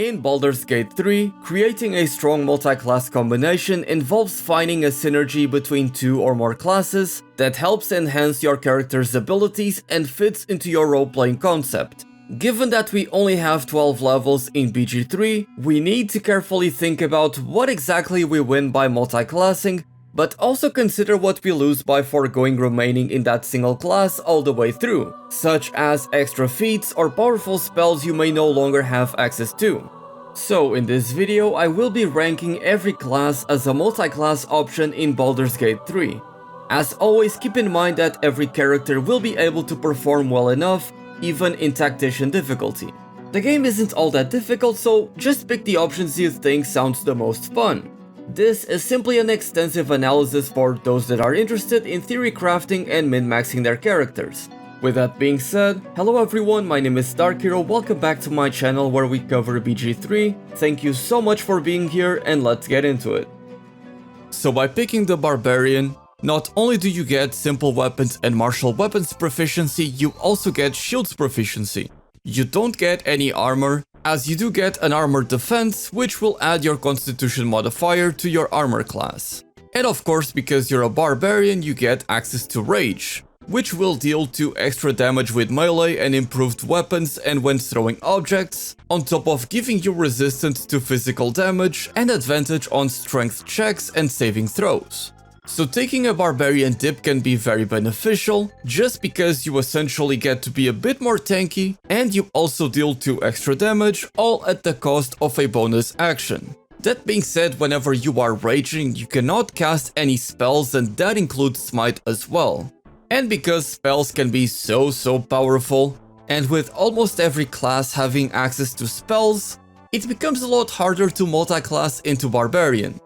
In Baldur's Gate 3, creating a strong multi-class combination involves finding a synergy between two or more classes that helps enhance your character's abilities and fits into your role-playing concept. Given that we only have 12 levels in BG3, we need to carefully think about what exactly we win by multi-classing, but also consider what we lose by foregoing remaining in that single class all the way through, such as extra feats or powerful spells you may no longer have access to. So in this video I will be ranking every class as a multi-class option in Baldur's Gate 3. As always, keep in mind that every character will be able to perform well enough, even in Tactician difficulty. The game isn't all that difficult, so just pick the options you think sounds the most fun. This is simply an extensive analysis for those that are interested in theory crafting and min-maxing their characters. With that being said, hello everyone, my name is Dark Hero, welcome back to my channel where we cover BG3. Thank you so much for being here and let's get into it. So by picking the Barbarian, not only do you get simple weapons and martial weapons proficiency, you also get shields proficiency. You don't get any armor, as you do get an armor defense, which will add your constitution modifier to your armor class. And of course, because you're a barbarian, you get access to rage, which will deal 2 extra damage with melee and improved weapons and when throwing objects, on top of giving you resistance to physical damage and advantage on strength checks and saving throws. So taking a barbarian dip can be very beneficial, just because you essentially get to be a bit more tanky, and you also deal 2 extra damage, all at the cost of a bonus action. That being said, whenever you are raging, you cannot cast any spells, and that includes Smite as well. And because spells can be so powerful, and with almost every class having access to spells, it becomes a lot harder to multi-class into Barbarian.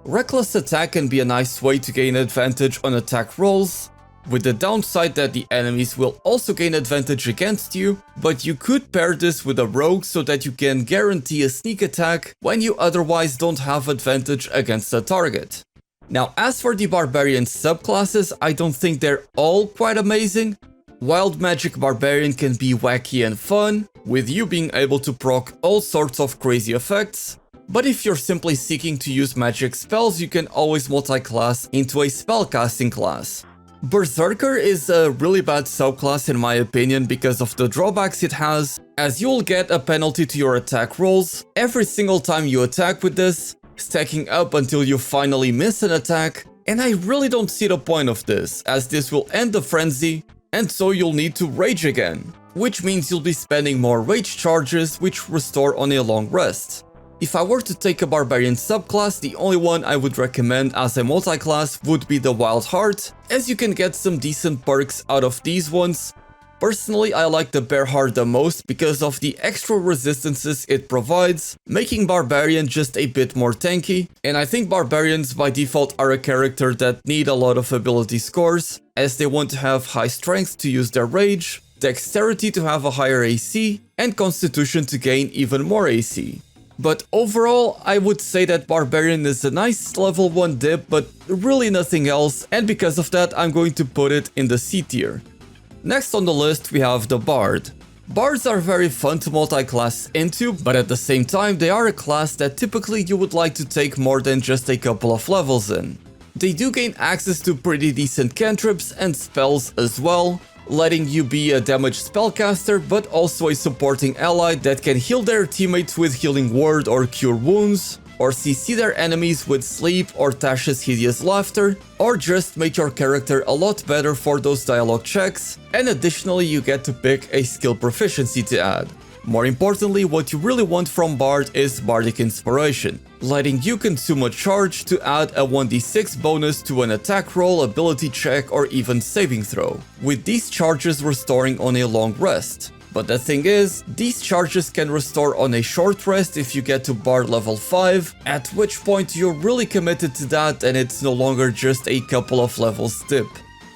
Reckless attack can be a nice way to gain advantage on attack rolls, with the downside that the enemies will also gain advantage against you, but you could pair this with a rogue so that you can guarantee a sneak attack when you otherwise don't have advantage against a target. Now, as for the Barbarian subclasses, I don't think they're all quite amazing. Wild Magic Barbarian can be wacky and fun, with you being able to proc all sorts of crazy effects. But if you're simply seeking to use magic spells, you can always multi-class into a spellcasting class. Berserker is a really bad subclass in my opinion because of the drawbacks it has, as you'll get a penalty to your attack rolls every single time you attack with this, stacking up until you finally miss an attack, and I really don't see the point of this, as this will end the frenzy, and so you'll need to rage again, which means you'll be spending more rage charges which restore on a long rest. If I were to take a Barbarian subclass, the only one I would recommend as a multi-class would be the Wild Heart, as you can get some decent perks out of these ones. Personally, I like the Bear Heart the most because of the extra resistances it provides, making Barbarian just a bit more tanky, and I think Barbarians by default are a character that need a lot of ability scores, as they want to have high strength to use their rage, dexterity to have a higher AC, and constitution to gain even more AC. But overall, I would say that Barbarian is a nice level 1 dip, but really nothing else, and because of that I'm going to put it in the C tier. Next on the list we have the Bard. Bards are very fun to multi-class into, but at the same time they are a class that typically you would like to take more than just a couple of levels in. They do gain access to pretty decent cantrips and spells as well, letting you be a damaged spellcaster but also a supporting ally that can heal their teammates with Healing Word or Cure Wounds, or CC their enemies with Sleep or Tash's Hideous Laughter, or just make your character a lot better for those dialogue checks, and additionally you get to pick a skill proficiency to add. More importantly, what you really want from Bard is Bardic Inspiration, letting you consume a charge to add a 1d6 bonus to an attack roll, ability check, or even saving throw, with these charges restoring on a long rest. But the thing is, these charges can restore on a short rest if you get to Bard level 5, at which point you're really committed to that and it's no longer just a couple of levels dip.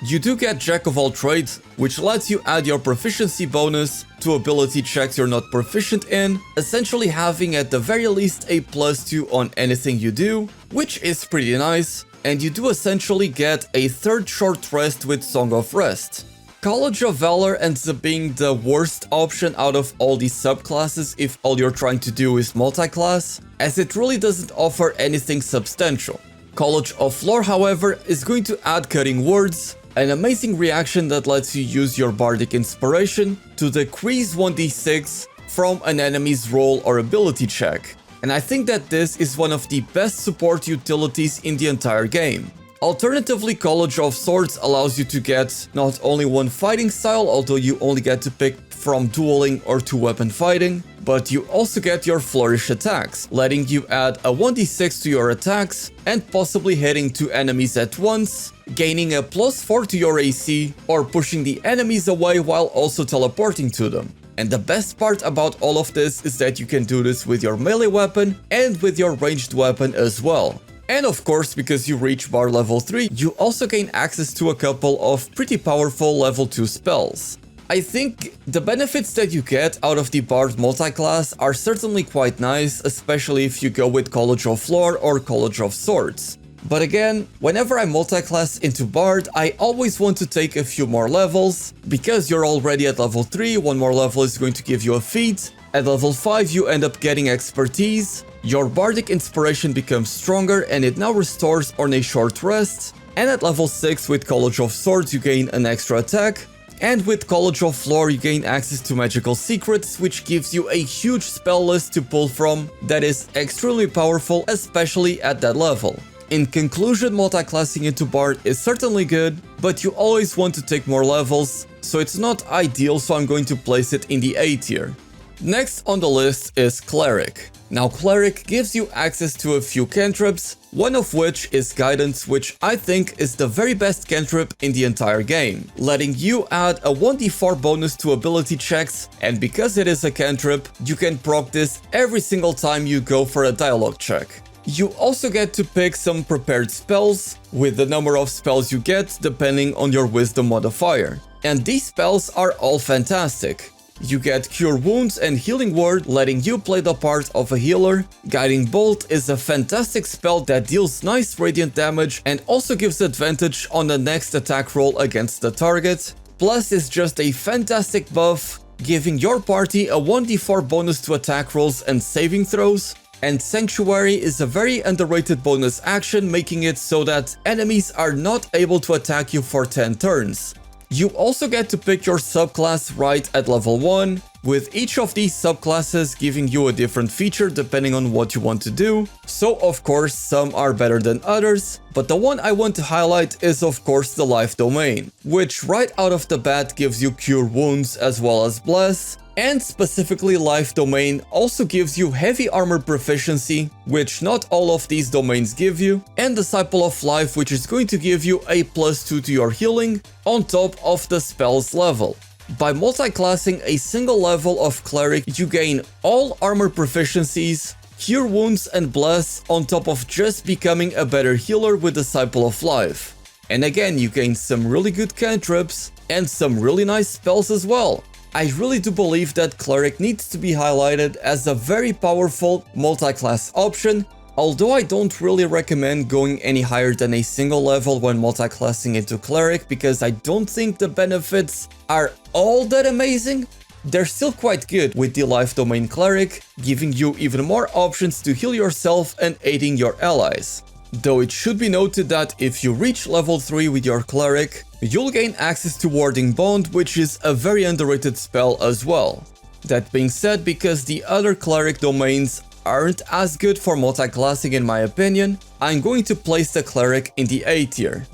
You do get Jack of all trades, which lets you add your proficiency bonus to ability checks you're not proficient in, essentially having at the very least a +2 on anything you do, which is pretty nice, and you do essentially get a third short rest with Song of Rest. College of Valor ends up being the worst option out of all these subclasses if all you're trying to do is multiclass, as it really doesn't offer anything substantial. College of Lore, however, is going to add Cutting Words, an amazing reaction that lets you use your Bardic Inspiration to decrease 1d6 from an enemy's roll or ability check. And I think that this is one of the best support utilities in the entire game. Alternatively, College of Swords allows you to get not only one fighting style, although you only get to pick from dueling or two-weapon fighting, but you also get your flourish attacks, letting you add a 1d6 to your attacks and possibly hitting 2 enemies at once, gaining a +4 to your AC, or pushing the enemies away while also teleporting to them. And the best part about all of this is that you can do this with your melee weapon and with your ranged weapon as well. And of course, because you reach bar level 3, you also gain access to a couple of pretty powerful level 2 spells. I think the benefits that you get out of the Bard multiclass are certainly quite nice, especially if you go with College of Lore or College of Swords. But again, whenever I multiclass into Bard, I always want to take a few more levels, because you're already at level 3, one more level is going to give you a feat, at level 5 you end up getting expertise, your Bardic Inspiration becomes stronger and it now restores on a short rest, and at level 6 with College of Swords you gain an extra attack, and with College of Lore you gain access to magical secrets, which gives you a huge spell list to pull from that is extremely powerful, especially at that level. In conclusion, multiclassing into Bard is certainly good, but you always want to take more levels, so it's not ideal, so I'm going to place it in the A tier. Next on the list is Cleric. Now Cleric gives you access to a few cantrips, one of which is Guidance, which I think is the very best cantrip in the entire game, letting you add a 1d4 bonus to ability checks, and because it is a cantrip, you can proc this every single time you go for a dialogue check. You also get to pick some prepared spells, with the number of spells you get depending on your wisdom modifier. And these spells are all fantastic. You get Cure Wounds and Healing Word, letting you play the part of a healer. Guiding Bolt is a fantastic spell that deals nice radiant damage and also gives advantage on the next attack roll against the target. Plus is just a fantastic buff, giving your party a 1d4 bonus to attack rolls and saving throws. And Sanctuary is a very underrated bonus action, making it so that enemies are not able to attack you for 10 turns. You also get to pick your subclass right at level 1, with each of these subclasses giving you a different feature depending on what you want to do. So of course some are better than others, but the one I want to highlight is of course the Life Domain, which right out of the bat gives you Cure Wounds as well as Bless. And specifically Life Domain also gives you Heavy Armor Proficiency, which not all of these domains give you, and Disciple of Life, which is going to give you a +2 to your healing on top of the spell's level. By multiclassing a single level of Cleric, you gain all armor proficiencies, Cure Wounds and Bless on top of just becoming a better healer with Disciple of Life. And again, you gain some really good cantrips and some really nice spells as well. I really do believe that Cleric needs to be highlighted as a very powerful multi-class option, although I don't really recommend going any higher than a single level when multi-classing into Cleric, because I don't think the benefits are all that amazing. They're still quite good with the Life Domain Cleric, giving you even more options to heal yourself and aiding your allies. Though it should be noted that if you reach level 3 with your Cleric, you'll gain access to Warding Bond, which is a very underrated spell as well. That being said, because the other Cleric domains aren't as good for multiclassing in my opinion, I'm going to place the Cleric in the A tier.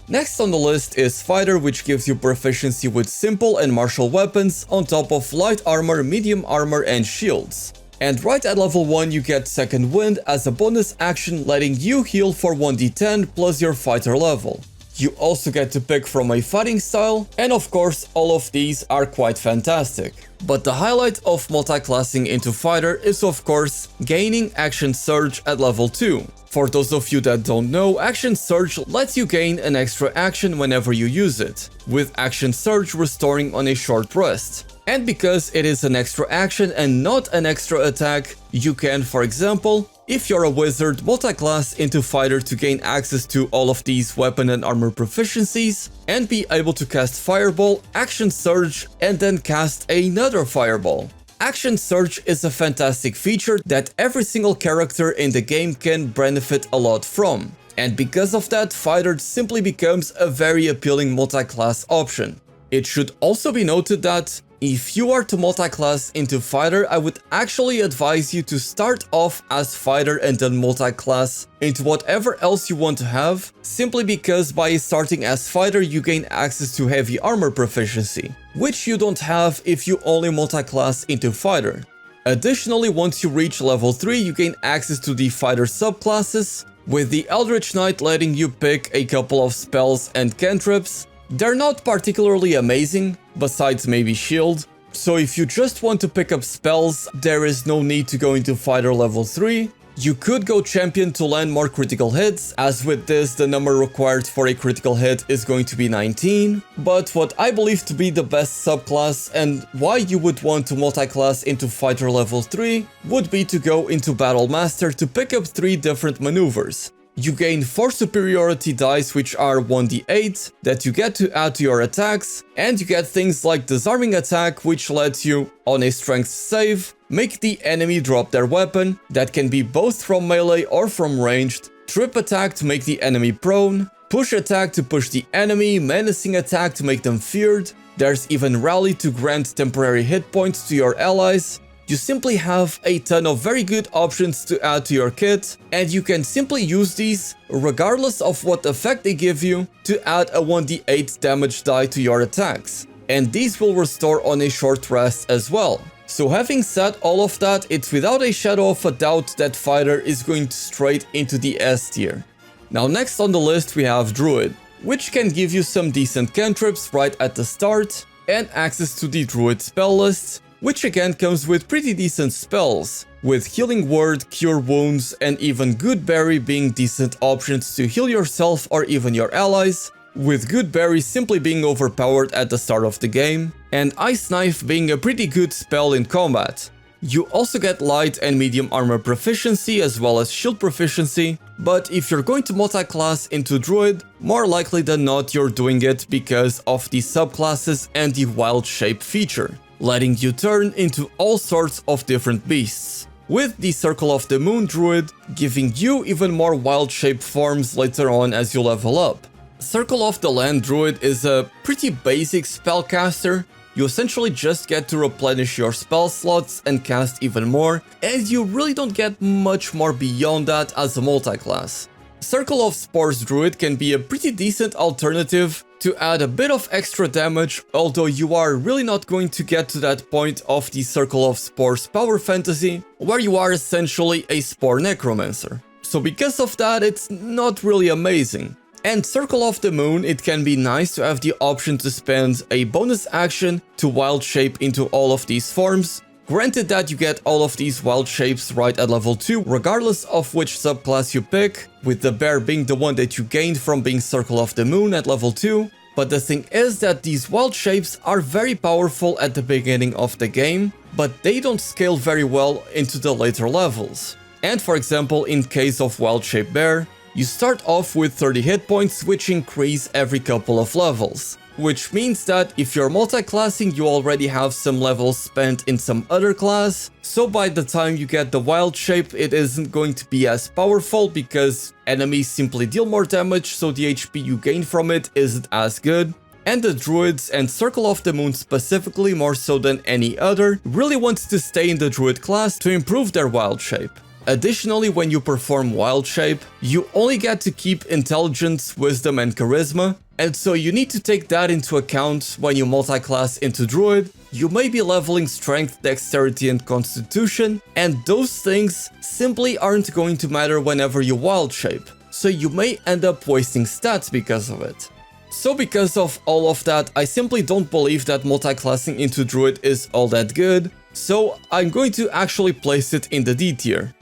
Next on the list is Fighter, which gives you proficiency with simple and martial weapons on top of light armor, medium armor and shields. And right at level 1 you get Second Wind as a bonus action, letting you heal for 1d10 plus your fighter level. You also get to pick from a fighting style, and of course all of these are quite fantastic. But the highlight of multiclassing into Fighter is of course gaining Action Surge at level 2. For those of you that don't know, Action Surge lets you gain an extra action whenever you use it, with Action Surge restoring on a short rest. And because it is an extra action and not an extra attack, you can, for example, If you're a wizard, multiclass into fighter to gain access to all of these weapon and armor proficiencies, and be able to cast Fireball, Action Surge, and then cast another Fireball. Action Surge is a fantastic feature that every single character in the game can benefit a lot from, and because of that, fighter simply becomes a very appealing multiclass option. It should also be noted that if you are to multiclass into fighter, I would actually advise you to start off as fighter and then multiclass into whatever else you want to have, simply because by starting as fighter you gain access to heavy armor proficiency, which you don't have if you only multiclass into fighter. Additionally, once you reach level 3, you gain access to the fighter subclasses, with the Eldritch Knight letting you pick a couple of spells and cantrips. They're not particularly amazing, besides maybe shield, so if you just want to pick up spells, there is no need to go into fighter level 3. You could go champion to land more critical hits, as with this the number required for a critical hit is going to be 19, but what I believe to be the best subclass and why you would want to multiclass into fighter level 3 would be to go into Battle Master to pick up 3 different maneuvers. You gain 4 superiority dice, which are 1d8 that you get to add to your attacks, and you get things like Disarming Attack, which lets you, on a strength save, make the enemy drop their weapon, that can be both from melee or from ranged, Trip Attack to make the enemy prone, Push Attack to push the enemy, Menacing Attack to make them feared, there's even Rally to grant temporary hit points to your allies. You simply have a ton of very good options to add to your kit, and you can simply use these, regardless of what effect they give you, to add a 1d8 damage die to your attacks. And these will restore on a short rest as well. So having said all of that, it's without a shadow of a doubt that fighter is going straight into the S tier. Now next on the list we have Druid, which can give you some decent cantrips right at the start, and access to the Druid spell list, which again comes with pretty decent spells, with Healing Word, Cure Wounds, and even Good Berry being decent options to heal yourself or even your allies, with Good Berry simply being overpowered at the start of the game, and Ice Knife being a pretty good spell in combat. You also get light and medium armor proficiency as well as shield proficiency, but if you're going to multiclass into Druid, more likely than not you're doing it because of the subclasses and the wild shape feature, letting you turn into all sorts of different beasts, with the Circle of the Moon Druid giving you even more wild shape forms later on as you level up. Circle of the Land Druid is a pretty basic spellcaster. You essentially just get to replenish your spell slots and cast even more, and you really don't get much more beyond that as a multiclass. Circle of Spores Druid can be a pretty decent alternative to add a bit of extra damage, although you are really not going to get to that point of the Circle of Spores power fantasy, where you are essentially a Spore Necromancer. So because of that, it's not really amazing. And Circle of the Moon, it can be nice to have the option to spend a bonus action to wild shape into all of these forms. Granted that you get all of these wild shapes right at level 2, regardless of which subclass you pick, with the bear being the one that you gained from being Circle of the Moon at level 2. But the thing is that these wild shapes are very powerful at the beginning of the game, but they don't scale very well into the later levels. And for example, in case of Wild Shape Bear, you start off with 30 hit points, which increase every couple of levels. Which means that if you're multiclassing, you already have some levels spent in some other class, so by the time you get the Wild Shape, it isn't going to be as powerful because enemies simply deal more damage, so the HP you gain from it isn't as good. And the Druids, and Circle of the Moon specifically more so than any other, really want to stay in the Druid class to improve their Wild Shape. Additionally, when you perform Wild Shape, you only get to keep Intelligence, Wisdom, and Charisma, and so you need to take that into account when you multiclass into Druid. You may be leveling Strength, Dexterity, and Constitution, and those things simply aren't going to matter whenever you Wild Shape, so you may end up wasting stats because of it. So because of all of that, I simply don't believe that multiclassing into Druid is all that good, so I'm going to actually place it in the D tier.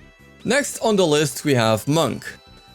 Next on the list we have Monk.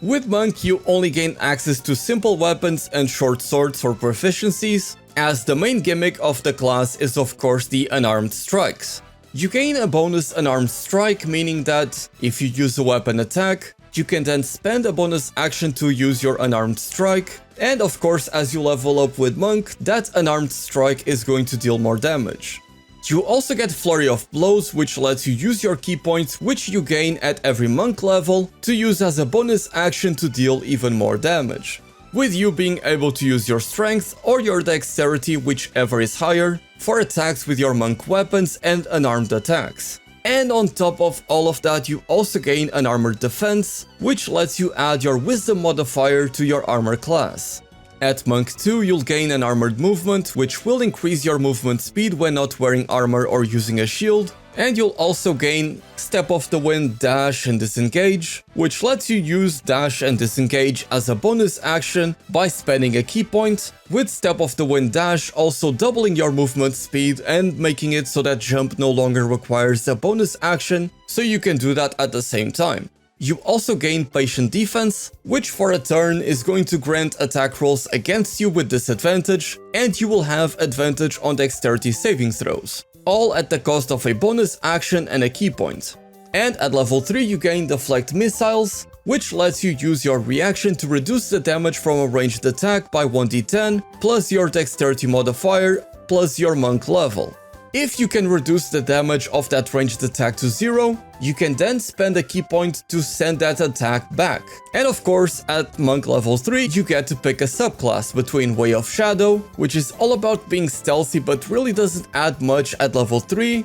With Monk you only gain access to simple weapons and short swords for proficiencies, as the main gimmick of the class is of course the unarmed strikes. You gain a bonus unarmed strike, meaning that if you use a weapon attack, you can then spend a bonus action to use your unarmed strike. And of course, as you level up with Monk, that unarmed strike is going to deal more damage. You also get Flurry of Blows, which lets you use your key points, which you gain at every Monk level, to use as a bonus action to deal even more damage, with you being able to use your strength or your dexterity, whichever is higher, for attacks with your monk weapons and unarmed attacks. And on top of all of that, you also gain an armored defense, which lets you add your wisdom modifier to your armor class. At Monk 2, you'll gain an armored movement, which will increase your movement speed when not wearing armor or using a shield, and you'll also gain Step of the Wind, Dash and Disengage, which lets you use Dash and Disengage as a bonus action by spending a key point, with Step of the Wind Dash also doubling your movement speed and making it so that jump no longer requires a bonus action, so you can do that at the same time. You also gain Patient Defense, which for a turn is going to grant attack rolls against you with disadvantage, and you will have advantage on dexterity saving throws, all at the cost of a bonus action and a key point. And at level 3 you gain Deflect Missiles, which lets you use your reaction to reduce the damage from a ranged attack by 1d10, plus your dexterity modifier, plus your monk level. If you can reduce the damage of that ranged attack to 0, you can then spend a key point to send that attack back. And of course, at Monk level 3, you get to pick a subclass between Way of Shadow, which is all about being stealthy but really doesn't add much at level 3,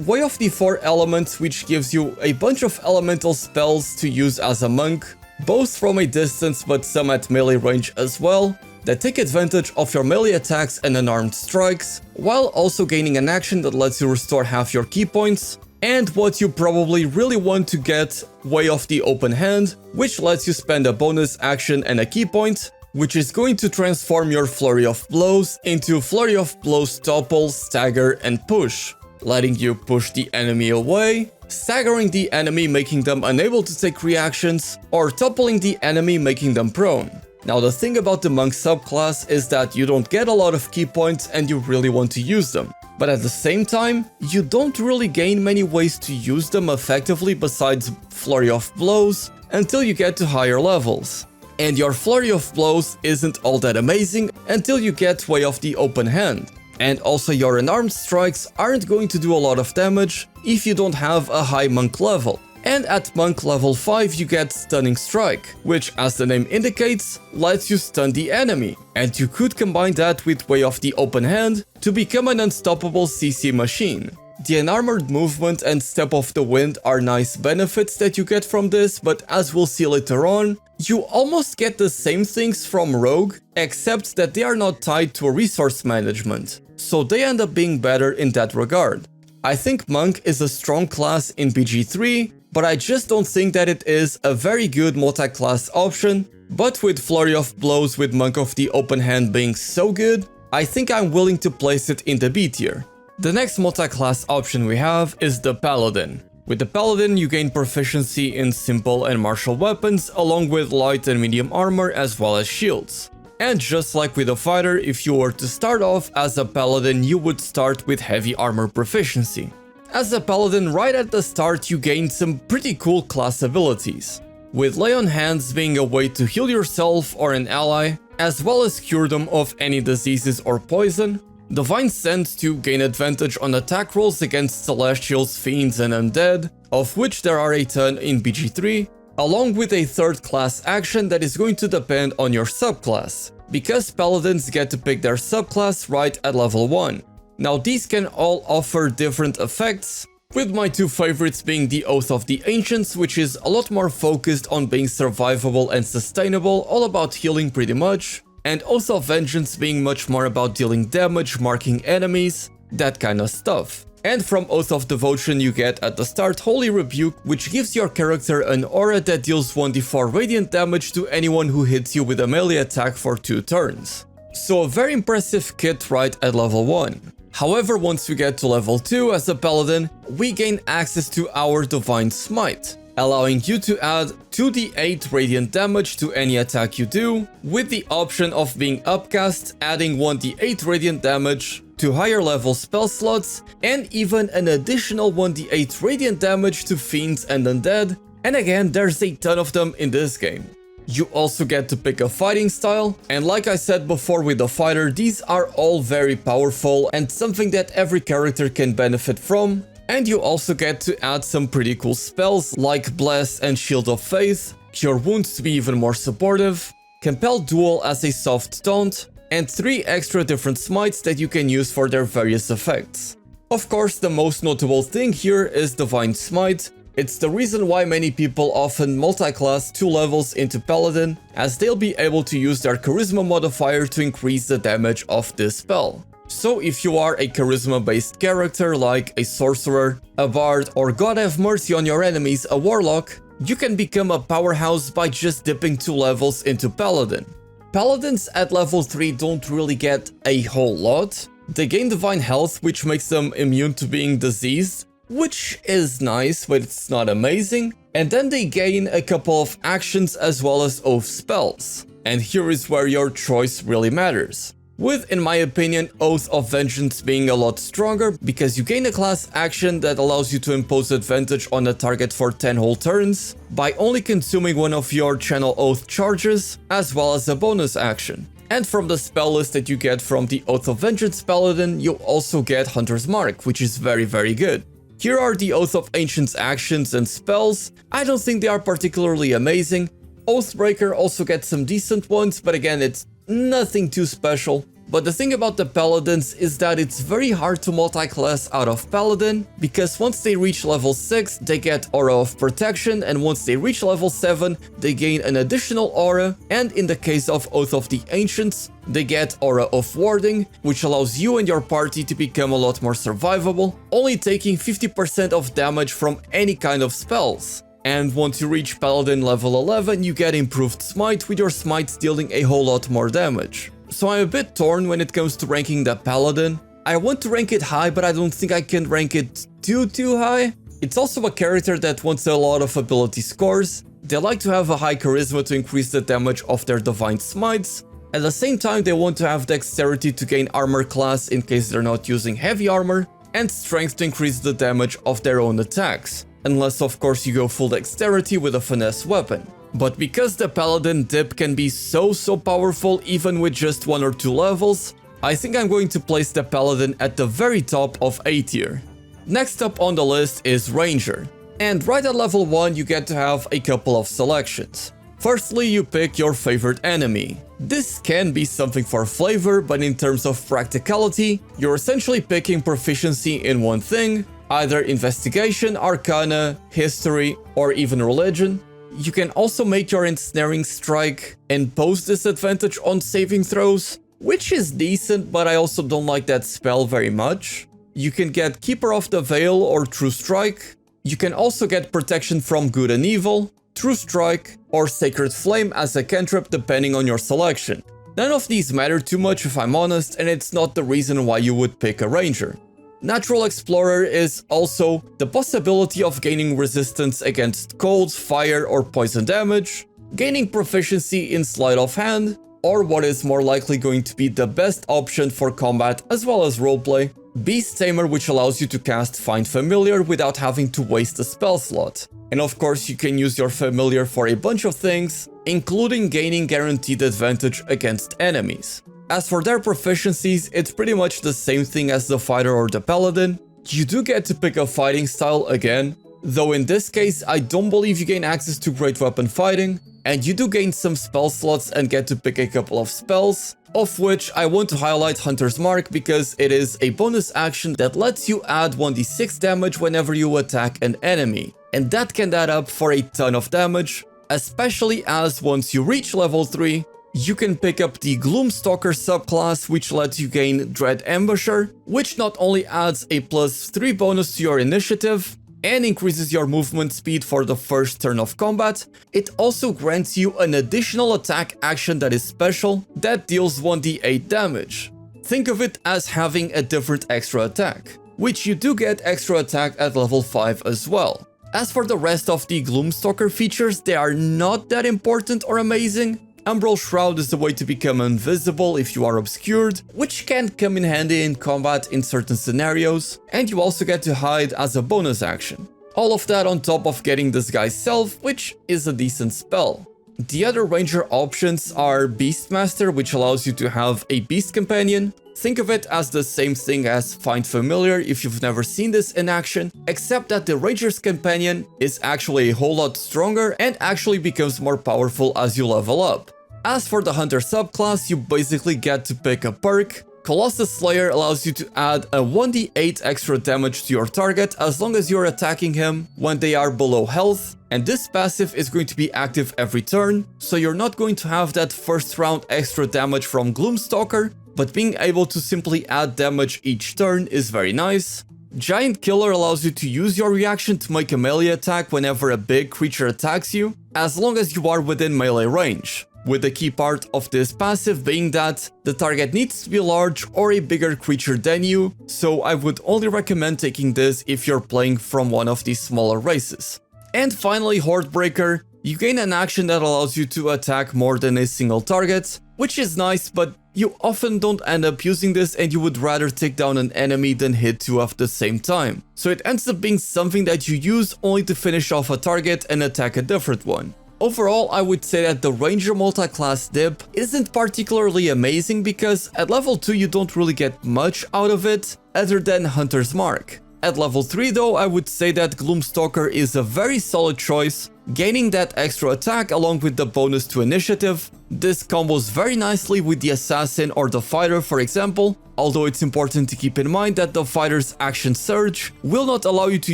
Way of the 4 Elements, which gives you a bunch of elemental spells to use as a monk, both from a distance but some at melee range as well, that take advantage of your melee attacks and unarmed strikes, while also gaining an action that lets you restore half your key points, and what you probably really want to get, Way of the Open Hand, which lets you spend a bonus action and a key point, which is going to transform your Flurry of Blows into Flurry of Blows Topple, Stagger and Push, letting you push the enemy away, staggering the enemy making them unable to take reactions, or toppling the enemy making them prone. Now the thing about the monk subclass is that you don't get a lot of key points and you really want to use them. But at the same time, you don't really gain many ways to use them effectively besides Flurry of Blows until you get to higher levels. And your Flurry of Blows isn't all that amazing until you get Way of the Open Hand. And also your unarmed strikes aren't going to do a lot of damage if you don't have a high monk level. And at monk level 5 you get Stunning Strike, which as the name indicates, lets you stun the enemy, and you could combine that with Way of the Open Hand to become an unstoppable CC machine. The unarmored movement and Step of the Wind are nice benefits that you get from this, but as we'll see later on, you almost get the same things from Rogue, except that they are not tied to a resource management, so they end up being better in that regard. I think Monk is a strong class in BG3, but I just don't think that it is a very good multi-class option, but with Flurry of Blows with Monk of the Open Hand being so good, I think I'm willing to place it in the B tier. The next multi-class option we have is the Paladin. With the Paladin you gain proficiency in simple and martial weapons along with light and medium armor as well as shields. And just like with a fighter, if you were to start off as a Paladin you would start with heavy armor proficiency. As a Paladin, right at the start you gain some pretty cool class abilities, with Lay on Hands being a way to heal yourself or an ally, as well as cure them of any diseases or poison, Divine Scent to gain advantage on attack rolls against Celestials, Fiends and Undead, of which there are a ton in BG3, along with a third class action that is going to depend on your subclass, because Paladins get to pick their subclass right at level 1. Now these can all offer different effects, with my two favorites being the Oath of the Ancients, which is a lot more focused on being survivable and sustainable, all about healing pretty much, and Oath of Vengeance being much more about dealing damage, marking enemies, that kind of stuff. And from Oath of Devotion you get at the start Holy Rebuke, which gives your character an aura that deals 1d4 radiant damage to anyone who hits you with a melee attack for 2 turns. So a very impressive kit right at level 1. However, once we get to level 2 as a Paladin, we gain access to our Divine Smite, allowing you to add 2d8 radiant damage to any attack you do, with the option of being upcast, adding 1d8 radiant damage, 2 higher level spell slots, and even an additional 1d8 radiant damage to fiends and undead, and again, there's a ton of them in this game. You also get to pick a fighting style, and like I said before with the fighter, these are all very powerful and something that every character can benefit from. And you also get to add some pretty cool spells like Bless and Shield of Faith, Cure Wounds to be even more supportive, Compel Duel as a soft taunt, and 3 extra different smites that you can use for their various effects. Of course, the most notable thing here is Divine Smite. It's the reason why many people often multiclass 2 levels into Paladin, as they'll be able to use their Charisma modifier to increase the damage of this spell. So if you are a Charisma based character like a Sorcerer, a Bard, or God have mercy on your enemies, a Warlock, you can become a powerhouse by just dipping 2 levels into Paladin. Paladins at level 3 don't really get a whole lot. They gain Divine Health, which makes them immune to being diseased, which is nice, but it's not amazing. And then they gain a couple of actions as well as oath spells. And here is where your choice really matters. With, in my opinion, Oath of Vengeance being a lot stronger, because you gain a class action that allows you to impose advantage on a target for 10 whole turns, by only consuming one of your Channel Oath charges, as well as a bonus action. And from the spell list that you get from the Oath of Vengeance Paladin, you also get Hunter's Mark, which is very good. Here are the Oath of Ancients actions and spells. I don't think they are particularly amazing. Oathbreaker also gets some decent ones, but again, it's nothing too special. But the thing about the Paladins is that it's very hard to multi-class out of Paladin, because once they reach level 6, they get Aura of Protection, and once they reach level 7, they gain an additional aura, and in the case of Oath of the Ancients, they get Aura of Warding, which allows you and your party to become a lot more survivable, only taking 50% of damage from any kind of spells. And once you reach Paladin level 11, you get Improved Smite, with your smites dealing a whole lot more damage. So I'm a bit torn when it comes to ranking the Paladin. I want to rank it high, but I don't think I can rank it too high. It's also a character that wants a lot of ability scores. They like to have a high charisma to increase the damage of their Divine Smites. At the same time, they want to have dexterity to gain armor class in case they're not using heavy armor, and strength to increase the damage of their own attacks. Unless of course you go full dexterity with a finesse weapon. But because the Paladin dip can be so powerful even with just 1 or 2 levels, I think I'm going to place the Paladin at the very top of A tier. Next up on the list is Ranger. And right at level 1 you get to have a couple of selections. Firstly, you pick your favorite enemy. This can be something for flavor, but in terms of practicality, you're essentially picking proficiency in one thing, either Investigation, Arcana, History, or even Religion. You can also make your Ensnaring Strike impose disadvantage on saving throws, which is decent, but I also don't like that spell very much. You can get Keeper of the Veil or True Strike. You can also get protection from Good and Evil, True Strike, or Sacred Flame as a cantrip depending on your selection. None of these matter too much if I'm honest, and it's not the reason why you would pick a Ranger. Natural Explorer is also the possibility of gaining resistance against cold, fire, or poison damage, gaining proficiency in Sleight of Hand, or what is more likely going to be the best option for combat as well as roleplay, Beast Tamer, which allows you to cast Find Familiar without having to waste a spell slot. And of course you can use your Familiar for a bunch of things, including gaining guaranteed advantage against enemies. As for their proficiencies, it's pretty much the same thing as the Fighter or the Paladin. You do get to pick a fighting style again, though in this case I don't believe you gain access to Great Weapon Fighting, and you do gain some spell slots and get to pick a couple of spells, of which I want to highlight Hunter's Mark because it is a bonus action that lets you add 1d6 damage whenever you attack an enemy, and that can add up for a ton of damage, especially as once you reach level 3, you can pick up the Gloomstalker subclass, which lets you gain Dread Ambusher, which not only adds a +3 bonus to your initiative and increases your movement speed for the first turn of combat, it also grants you an additional attack action that is special, that deals 1d8 damage. Think of it as having a different extra attack, which you do get extra attack at level 5 as well. As for the rest of the Gloomstalker features, they are not that important or amazing. Umbral Shroud is the way to become invisible if you are obscured, which can come in handy in combat in certain scenarios, and you also get to hide as a bonus action. All of that on top of getting Disguise Self, which is a decent spell. The other ranger options are Beastmaster, which allows you to have a beast companion. Think of it as the same thing as Find Familiar if you've never seen this in action, except that the ranger's companion is actually a whole lot stronger and actually becomes more powerful as you level up. As for the hunter subclass, you basically get to pick a perk. Colossus Slayer allows you to add a 1d8 extra damage to your target as long as you're attacking him when they are below health, and this passive is going to be active every turn, so you're not going to have that first round extra damage from Gloomstalker, but being able to simply add damage each turn is very nice. Giant Killer allows you to use your reaction to make a melee attack whenever a big creature attacks you, as long as you are within melee range. With the key part of this passive being that the target needs to be large or a bigger creature than you, so I would only recommend taking this if you're playing from one of these smaller races. And finally, Hordebreaker. You gain an action that allows you to attack more than a single target, which is nice, but you often don't end up using this and you would rather take down an enemy than hit two at the same time. So it ends up being something that you use only to finish off a target and attack a different one. Overall, I would say that the Ranger multi-class dip isn't particularly amazing because at level 2 you don't really get much out of it other than Hunter's Mark. At level 3 though, I would say that Gloomstalker is a very solid choice, gaining that extra attack along with the bonus to initiative. This combos very nicely with the Assassin or the Fighter, for example, although it's important to keep in mind that the Fighter's action surge will not allow you to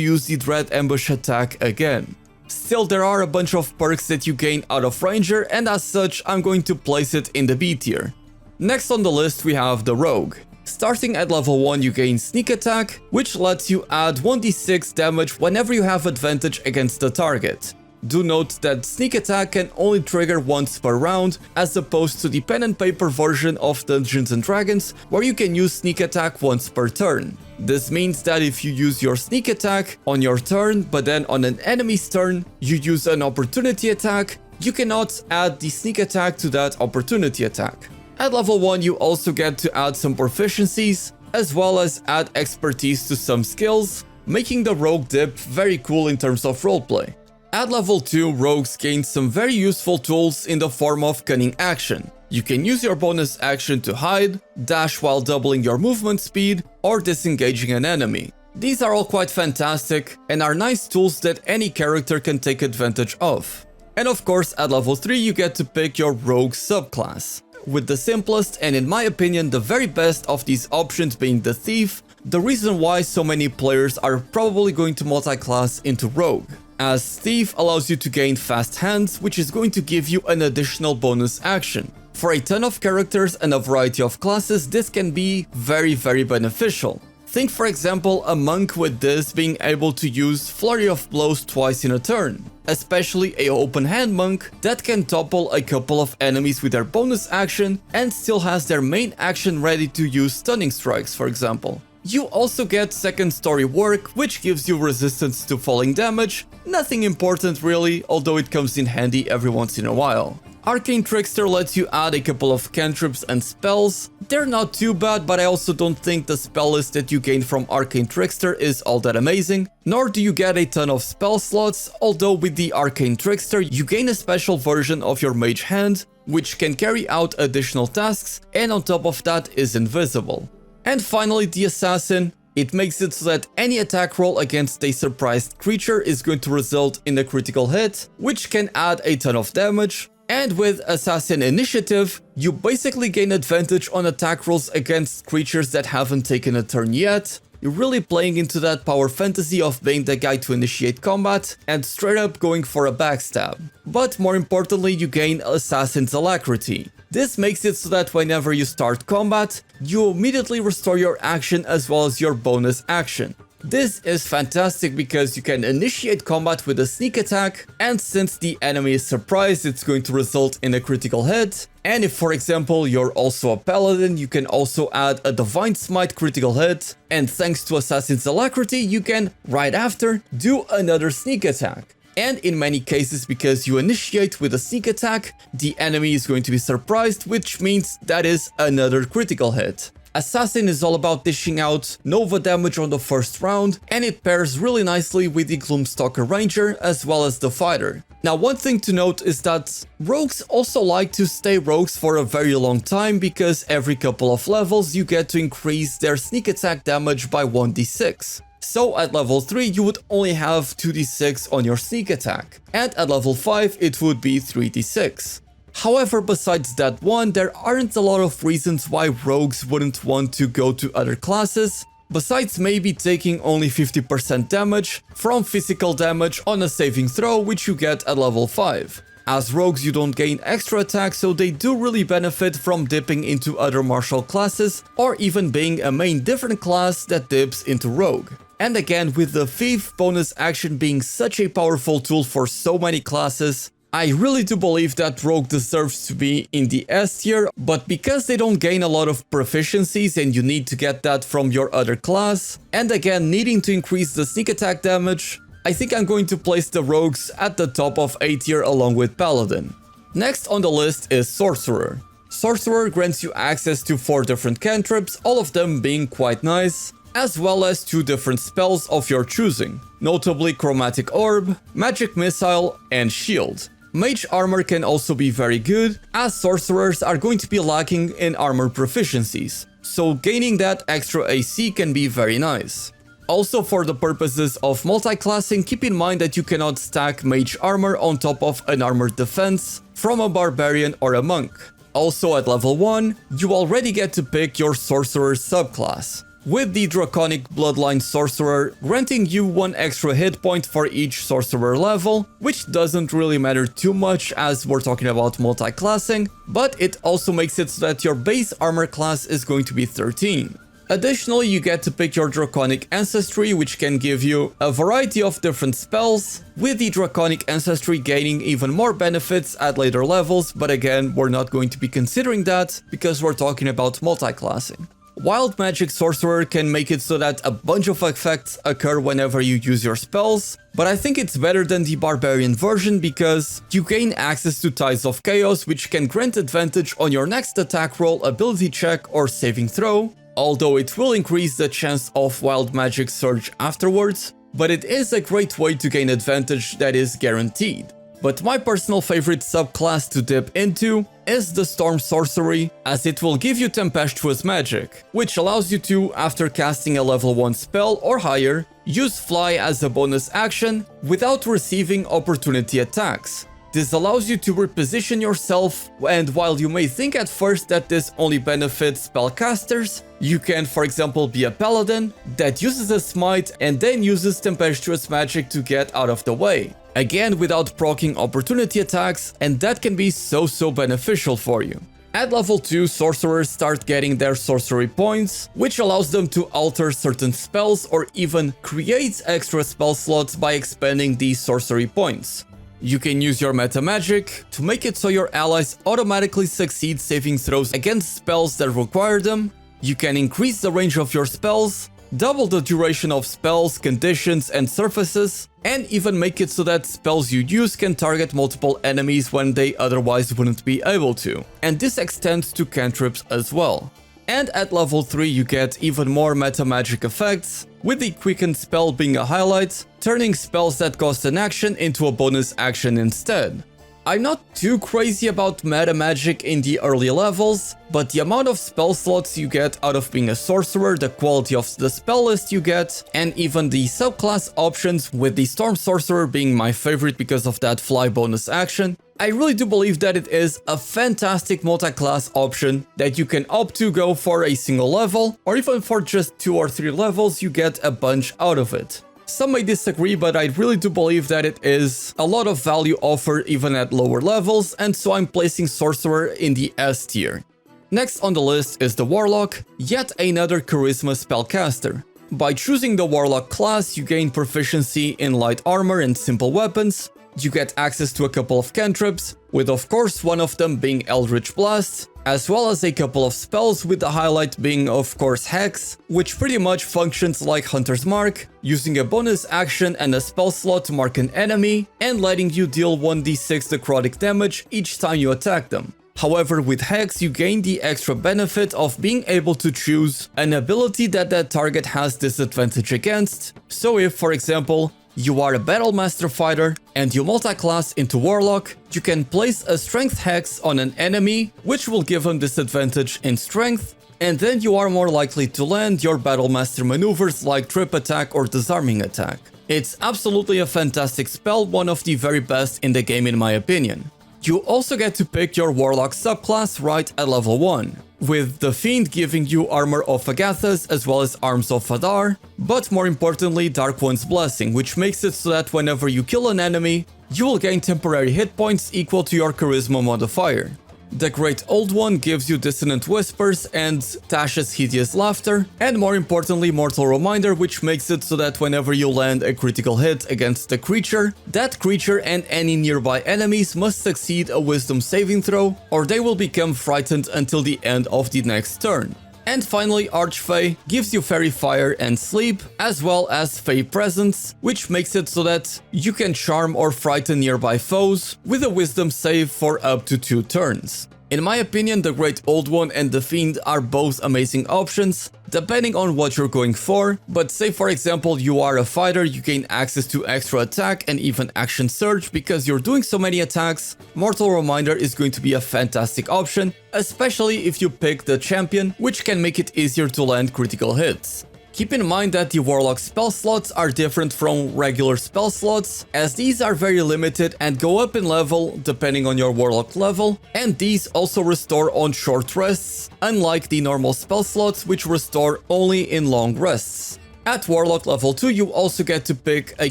use the Dread Ambush attack again. Still, there are a bunch of perks that you gain out of Ranger, and as such, I'm going to place it in the B tier. Next on the list we have the Rogue. Starting at level 1 you gain Sneak Attack, which lets you add 1d6 damage whenever you have advantage against the target. Do note that Sneak Attack can only trigger once per round, as opposed to the pen and paper version of Dungeons & Dragons, where you can use Sneak Attack once per turn. This means that if you use your Sneak Attack on your turn, but then on an enemy's turn, you use an Opportunity Attack, you cannot add the Sneak Attack to that Opportunity Attack. At level 1 you also get to add some proficiencies, as well as add expertise to some skills, making the Rogue dip very cool in terms of roleplay. At level 2, rogues gain some very useful tools in the form of Cunning Action. You can use your bonus action to hide, dash while doubling your movement speed, or disengaging an enemy. These are all quite fantastic and are nice tools that any character can take advantage of. And of course, at level 3 you get to pick your Rogue subclass, with the simplest and in my opinion the very best of these options being the Thief, the reason why so many players are probably going to multi-class into Rogue. As Thief allows you to gain Fast Hands, which is going to give you an additional bonus action. For a ton of characters and a variety of classes, this can be very beneficial. Think for example a monk with this being able to use Flurry of Blows twice in a turn, especially a open hand monk that can topple a couple of enemies with their bonus action and still has their main action ready to use Stunning Strikes, for example. You also get Second Story Work, which gives you resistance to falling damage, nothing important really, although it comes in handy every once in a while. Arcane Trickster lets you add a couple of cantrips and spells. They're not too bad, but I also don't think the spell list that you gain from Arcane Trickster is all that amazing, nor do you get a ton of spell slots, although with the Arcane Trickster you gain a special version of your mage hand, which can carry out additional tasks, and on top of that is invisible. And finally the Assassin. It makes it so that any attack roll against a surprised creature is going to result in a critical hit, which can add a ton of damage. And with Assassin Initiative, you basically gain advantage on attack rolls against creatures that haven't taken a turn yet. You're really playing into that power fantasy of being the guy to initiate combat and straight up going for a backstab. But more importantly, you gain Assassin's Alacrity. This makes it so that whenever you start combat, you immediately restore your action as well as your bonus action. This is fantastic because you can initiate combat with a sneak attack, and since the enemy is surprised, it's going to result in a critical hit. And if, for example, you're also a Paladin, you can also add a Divine Smite critical hit, and thanks to Assassin's Alacrity, you can, right after, do another sneak attack. And in many cases, because you initiate with a sneak attack, the enemy is going to be surprised, which means that is another critical hit. Assassin is all about dishing out Nova damage on the first round, and it pairs really nicely with the Gloomstalker Ranger as well as the Fighter. Now, one thing to note is that rogues also like to stay rogues for a very long time, because every couple of levels you get to increase their sneak attack damage by 1d6. So at level 3 you would only have 2d6 on your sneak attack, and at level 5 it would be 3d6. However, besides that one, there aren't a lot of reasons why rogues wouldn't want to go to other classes, besides maybe taking only 50% damage from physical damage on a saving throw, which you get at level 5. As rogues you don't gain extra attacks, so they do really benefit from dipping into other martial classes, or even being a main different class that dips into rogue. And again, with the Thief bonus action being such a powerful tool for so many classes, I really do believe that Rogue deserves to be in the S tier, but because they don't gain a lot of proficiencies and you need to get that from your other class, and again needing to increase the sneak attack damage, I think I'm going to place the Rogues at the top of A tier along with Paladin. Next on the list is Sorcerer. Sorcerer grants you access to 4 different cantrips, all of them being quite nice, as well as 2 different spells of your choosing, notably Chromatic Orb, Magic Missile, and Shield. Mage Armor can also be very good, as sorcerers are going to be lacking in armor proficiencies, so gaining that extra AC can be very nice. Also, for the purposes of multi-classing, keep in mind that you cannot stack Mage Armor on top of an armored defense from a Barbarian or a Monk. Also at level 1, you already get to pick your Sorcerer subclass, with the Draconic Bloodline Sorcerer granting you 1 extra hit point for each Sorcerer level, which doesn't really matter too much as we're talking about multi-classing, but it also makes it so that your base armor class is going to be 13. Additionally, you get to pick your Draconic Ancestry, which can give you a variety of different spells, with the Draconic Ancestry gaining even more benefits at later levels, but again, we're not going to be considering that because we're talking about multi-classing. Wild Magic Sorcerer can make it so that a bunch of effects occur whenever you use your spells, but I think it's better than the Barbarian version because you gain access to Tides of Chaos, which can grant advantage on your next attack roll, ability check, or saving throw, although it will increase the chance of Wild Magic Surge afterwards, but it is a great way to gain advantage that is guaranteed. But my personal favorite subclass to dip into is the Storm Sorcery, as it will give you Tempestuous Magic, which allows you to, after casting a level 1 spell or higher, use Fly as a bonus action without receiving opportunity attacks. This allows you to reposition yourself, and while you may think at first that this only benefits spellcasters, you can, for example, be a Paladin that uses a Smite and then uses Tempestuous Magic to get out of the way. Again, without proccing opportunity attacks, and that can be so beneficial for you. At level 2, sorcerers start getting their sorcery points, which allows them to alter certain spells or even create extra spell slots by expanding these sorcery points. You can use your meta magic to make it so your allies automatically succeed saving throws against spells that require them. You can increase the range of your spells, double the duration of spells, conditions, and surfaces, and even make it so that spells you use can target multiple enemies when they otherwise wouldn't be able to. And this extends to cantrips as well. And at level 3 you get even more meta magic effects, with the Quickened spell being a highlight, turning spells that cost an action into a bonus action instead. I'm not too crazy about meta magic in the early levels, but the amount of spell slots you get out of being a sorcerer, the quality of the spell list you get, and even the subclass options, with the Storm Sorcerer being my favorite because of that fly bonus action, I really do believe that it is a fantastic multi-class option that you can opt to go for a single level, or even for just 2 or 3 levels you get a bunch out of it. Some may disagree, but I really do believe that it is a lot of value offered even at lower levels, and so I'm placing Sorcerer in the S tier. Next on the list is the Warlock, yet another charisma spellcaster. By choosing the Warlock class, you gain proficiency in light armor and simple weapons, you get access to a couple of cantrips, with of course one of them being Eldritch Blast, as well as a couple of spells, with the highlight being of course Hex, which pretty much functions like Hunter's Mark, using a bonus action and a spell slot to mark an enemy, and letting you deal 1d6 necrotic damage each time you attack them. However, with Hex, you gain the extra benefit of being able to choose an ability that target has disadvantage against. So if, for example, you are a Battlemaster fighter and you multiclass into Warlock, you can place a Strength Hex on an enemy, which will give him disadvantage in Strength, and then you are more likely to land your Battlemaster maneuvers like Trip Attack or Disarming Attack. It's absolutely a fantastic spell, one of the very best in the game in my opinion. You also get to pick your Warlock subclass right at level 1, with the Fiend giving you Armor of Agathas as well as Arms of Hadar, but more importantly Dark One's Blessing, which makes it so that whenever you kill an enemy, you will gain temporary hit points equal to your Charisma modifier. The Great Old One gives you Dissonant Whispers and Tash's Hideous Laughter, and more importantly Mortal Reminder, which makes it so that whenever you land a critical hit against the creature, that creature and any nearby enemies must succeed a Wisdom saving throw, or they will become frightened until the end of the next turn. And finally, Archfey gives you Fairy Fire and Sleep, as well as Fey Presence, which makes it so that you can charm or frighten nearby foes with a Wisdom save for up to 2 turns. In my opinion, the Great Old One and the Fiend are both amazing options, depending on what you're going for, but say for example you are a fighter, you gain access to extra attack and even action surge because you're doing so many attacks. Mortal Reminder is going to be a fantastic option, especially if you pick the champion, which can make it easier to land critical hits. Keep in mind that the Warlock spell slots are different from regular spell slots, as these are very limited and go up in level depending on your Warlock level, and these also restore on short rests, unlike the normal spell slots which restore only in long rests. At Warlock level 2 you also get to pick a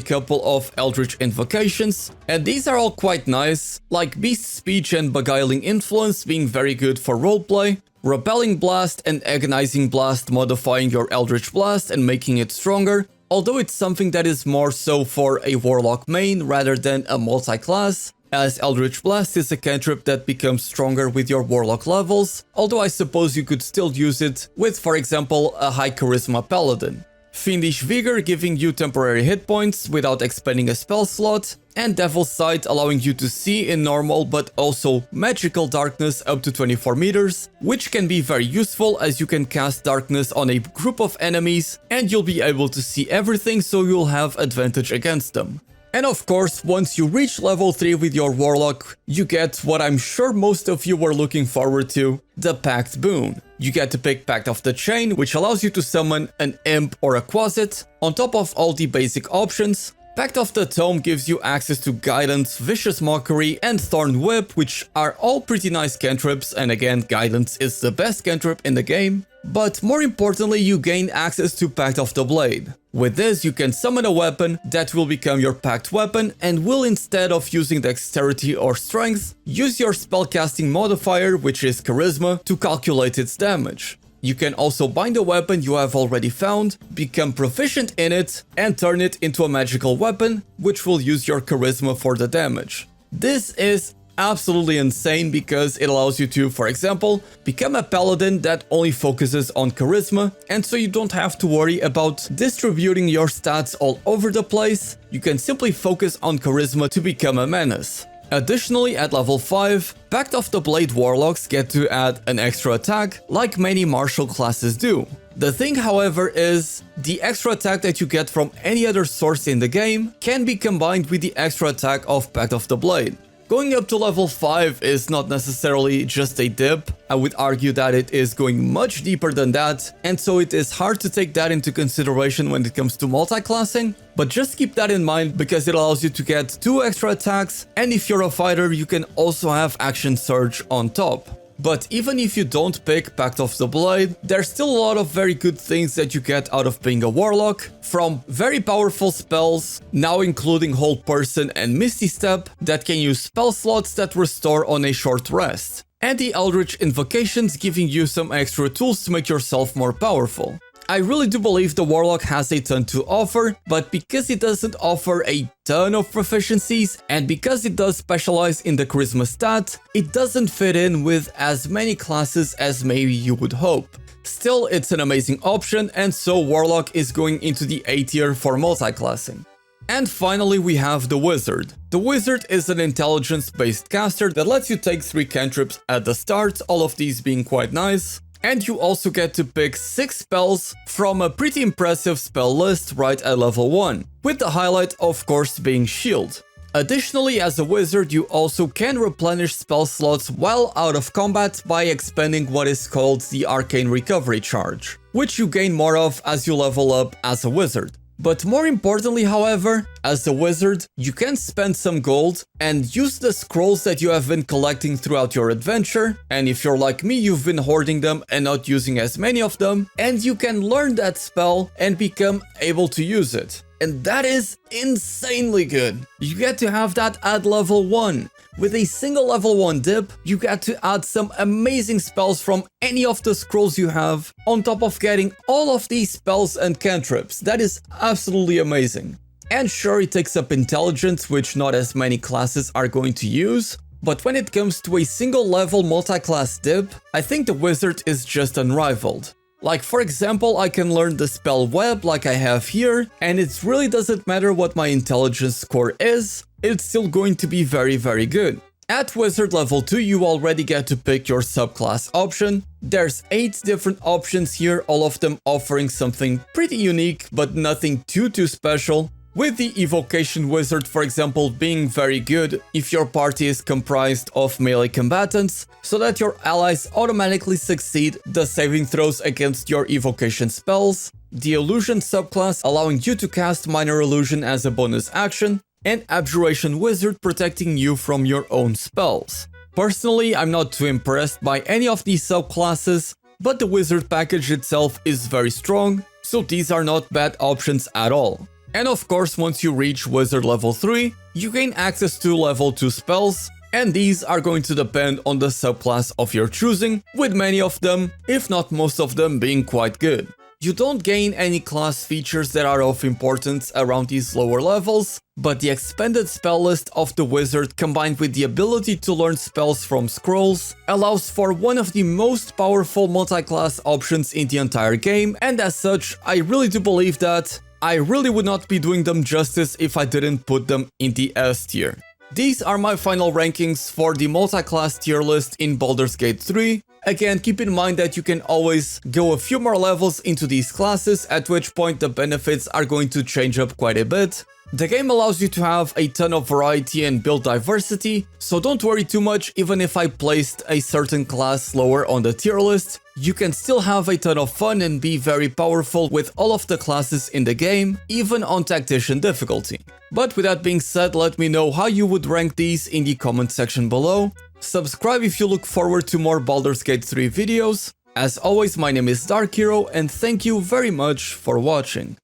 couple of Eldritch invocations, and these are all quite nice, like Beast Speech and Beguiling Influence being very good for roleplay, Repelling Blast and Agonizing Blast modifying your Eldritch Blast and making it stronger, although it's something that is more so for a Warlock main rather than a multi-class, as Eldritch Blast is a cantrip that becomes stronger with your Warlock levels, although I suppose you could still use it with, for example, a high Charisma Paladin. Fiendish Vigor giving you temporary hit points without expending a spell slot, and Devil's Sight allowing you to see in normal but also magical darkness up to 24 meters, which can be very useful as you can cast darkness on a group of enemies and you'll be able to see everything, so you'll have advantage against them. And of course, once you reach level 3 with your Warlock, you get what I'm sure most of you were looking forward to, the Pact Boon. You get to pick Pact of the Chain, which allows you to summon an Imp or a Quasit, on top of all the basic options. Pact of the Tome gives you access to Guidance, Vicious Mockery, and Thorn Whip, which are all pretty nice cantrips, and again, Guidance is the best cantrip in the game. But more importantly, you gain access to Pact of the Blade. With this, you can summon a weapon that will become your Pact weapon and will, instead of using Dexterity or Strength, use your spellcasting modifier, which is Charisma, to calculate its damage. You can also bind a weapon you have already found, become proficient in it, and turn it into a magical weapon, which will use your Charisma for the damage. This is absolutely insane because it allows you to, for example, become a paladin that only focuses on charisma, and so you don't have to worry about distributing your stats all over the place. You can simply focus on charisma to become a menace. Additionally, at level 5, Pact of the Blade Warlocks get to add an extra attack, like many martial classes do. The thing, however, is the extra attack that you get from any other source in the game can be combined with the extra attack of Pact of the Blade. Going up to level 5 is not necessarily just a dip. I would argue that it is going much deeper than that, and so it is hard to take that into consideration when it comes to multi-classing, but just keep that in mind because it allows you to get 2 extra attacks, and if you're a fighter you can also have Action Surge on top. But even if you don't pick Pact of the Blade, there's still a lot of very good things that you get out of being a Warlock, from very powerful spells, now including Hold Person and Misty Step, that can use spell slots that restore on a short rest, and the Eldritch Invocations giving you some extra tools to make yourself more powerful. I really do believe the Warlock has a ton to offer, but because it doesn't offer a ton of proficiencies, and because it does specialize in the charisma stat, it doesn't fit in with as many classes as maybe you would hope. Still, it's an amazing option, and so Warlock is going into the A tier for multiclassing. And finally we have the Wizard. The Wizard is an intelligence-based caster that lets you take 3 cantrips at the start, all of these being quite nice. And you also get to pick 6 spells from a pretty impressive spell list right at level 1, with the highlight of course being Shield. Additionally, as a wizard, you also can replenish spell slots while out of combat by expending what is called the Arcane Recovery Charge, which you gain more of as you level up as a wizard. But more importantly, however, as a wizard, you can spend some gold and use the scrolls that you have been collecting throughout your adventure, and if you're like me, you've been hoarding them and not using as many of them, and you can learn that spell and become able to use it. And that is insanely good. You get to have that at level 1. With a single level 1 dip, you get to add some amazing spells from any of the scrolls you have, on top of getting all of these spells and cantrips. That is absolutely amazing. And sure, it takes up intelligence, which not as many classes are going to use, but when it comes to a single level multi-class dip, I think the wizard is just unrivaled. Like for example, I can learn the spell Web like I have here, and it really doesn't matter what my intelligence score is, it's still going to be very good. At Wizard level 2 you already get to pick your subclass option. There's 8 different options here, all of them offering something pretty unique but nothing too special. With the Evocation Wizard, for example, being very good if your party is comprised of melee combatants, so that your allies automatically succeed the saving throws against your evocation spells. The Illusion subclass allowing you to cast Minor Illusion as a bonus action, and Abjuration Wizard protecting you from your own spells. Personally, I'm not too impressed by any of these subclasses, but the Wizard package itself is very strong, so these are not bad options at all. And of course, once you reach Wizard level 3, you gain access to level 2 spells, and these are going to depend on the subclass of your choosing, with many of them, if not most of them, being quite good. You don't gain any class features that are of importance around these lower levels, but the expanded spell list of the wizard combined with the ability to learn spells from scrolls allows for one of the most powerful multi-class options in the entire game, and as such, I really do believe that I really would not be doing them justice if I didn't put them in the S tier. These are my final rankings for the multi-class tier list in Baldur's Gate 3. Again, keep in mind that you can always go a few more levels into these classes, at which point the benefits are going to change up quite a bit. The game allows you to have a ton of variety and build diversity, so don't worry too much. Even if I placed a certain class lower on the tier list, you can still have a ton of fun and be very powerful with all of the classes in the game, even on Tactician difficulty. But with that being said, let me know how you would rank these in the comment section below. Subscribe if you look forward to more Baldur's Gate 3 videos. As always, my name is Dark Hero, and thank you very much for watching.